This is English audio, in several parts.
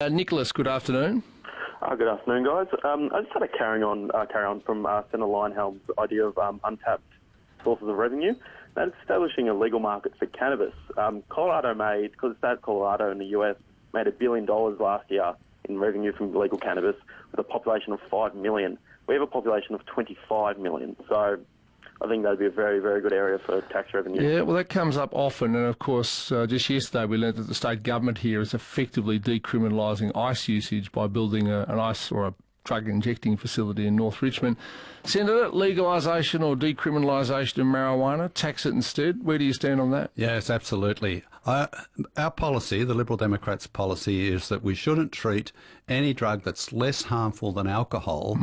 Nicholas, good afternoon. Good afternoon, guys. I just had a carry on from Senator Leyonhjelm's idea of untapped sources of revenue. That's establishing a legal market for cannabis. Because it's Colorado in the US, made $1 billion last year in revenue from legal cannabis with a population of 5 million. We have a population of 25 million. So I think that'd be a very, very good area for tax revenue. Yeah, well, that comes up often, and of course, just yesterday we learned that the state government here is effectively decriminalising ice usage by building an ice or a drug injecting facility in North Richmond. Senator, legalisation or decriminalisation of marijuana, tax it instead. Where do you stand on that? Yes, absolutely. Our policy, the Liberal Democrats' policy, is that we shouldn't treat any drug that's less harmful than alcohol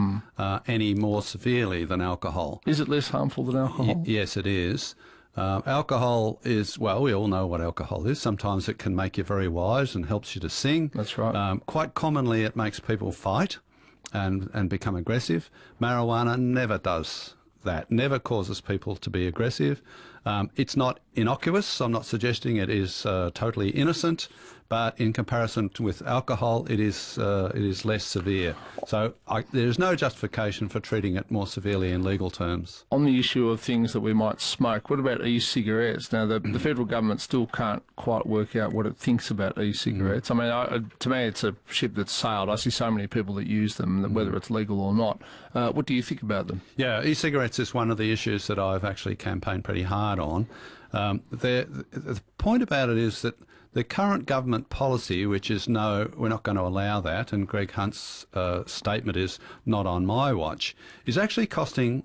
any more severely than alcohol. Is it less harmful than alcohol? Yes, it is. Alcohol is, well, we all know what alcohol is. Sometimes it can make you very wise and helps you to sing. That's right. Quite commonly it makes people fight and become aggressive. Marijuana never does that, never causes people to be aggressive. It's not innocuous. I'm not suggesting it is totally innocent, but in comparison with alcohol, it is less severe. So there's no justification for treating it more severely in legal terms. On the issue of things that we might smoke, what about e-cigarettes? Now, the federal government still can't quite work out what it thinks about e-cigarettes. I mean, to me, it's a ship that's sailed. I see so many people that use them, whether it's legal or not. What do you think about them? Yeah, e-cigarettes is one of the issues that I've actually campaigned pretty hard on. The point about it is that the current government policy, which is no, we're not going to allow that, and Greg Hunt's statement is not on my watch, is actually costing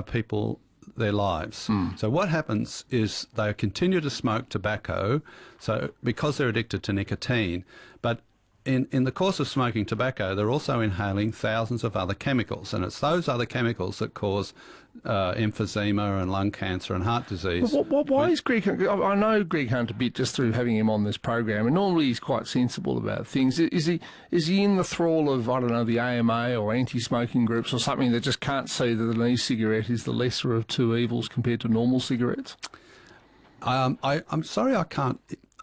people their lives. So what happens is they continue to smoke tobacco, so because they're addicted to nicotine, but in the course of smoking tobacco, they're also inhaling thousands of other chemicals, and it's those other chemicals that cause emphysema and lung cancer and heart disease. Why is Greg Hunt? I know Greg Hunt a bit just through having him on this program, and normally he's quite sensible about things. Is he in the thrall of, I don't know, the AMA or anti-smoking groups or something that just can't see that an e-cigarette is the lesser of two evils compared to normal cigarettes? I'm sorry, I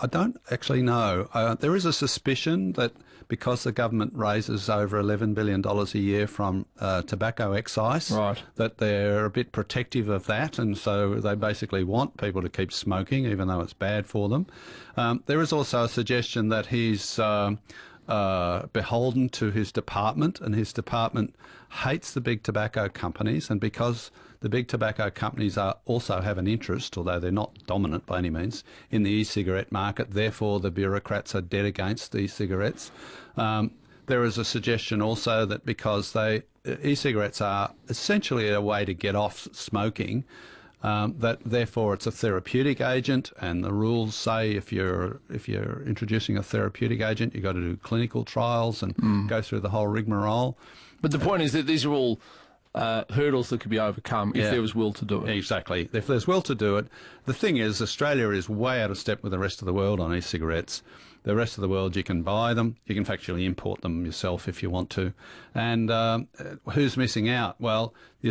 don't actually know. There is a suspicion that because the government raises over $11 billion a year from tobacco excise, right, that they're a bit protective of that, and so they basically want people to keep smoking, even though it's bad for them. There is also a suggestion that he's beholden to his department, and his department hates the big tobacco companies, and because the big tobacco companies also have an interest, although they're not dominant by any means, in the e-cigarette market, therefore the bureaucrats are dead against e-cigarettes. There is a suggestion also that because e-cigarettes are essentially a way to get off smoking, that therefore it's a therapeutic agent, and the rules say if you're introducing a therapeutic agent, you've got to do clinical trials and go through the whole rigmarole. But the point is that these are all hurdles that could be overcome if there was will to do it. Exactly. If there's will to do it. The thing is, Australia is way out of step with the rest of the world on e-cigarettes. The rest of the world, you can buy them. You can actually import them yourself if you want to. And who's missing out? Well, the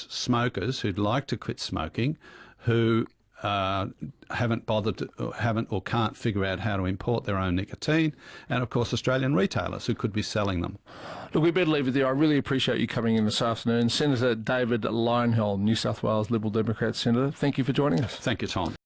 smokers who'd like to quit smoking, who haven't or can't figure out how to import their own nicotine, and of course Australian retailers who could be selling them. Look, we better leave it there. I really appreciate you coming in this afternoon. Senator David Leyonhjelm, New South Wales Liberal Democrat Senator, thank you for joining us. Thank you, Tom.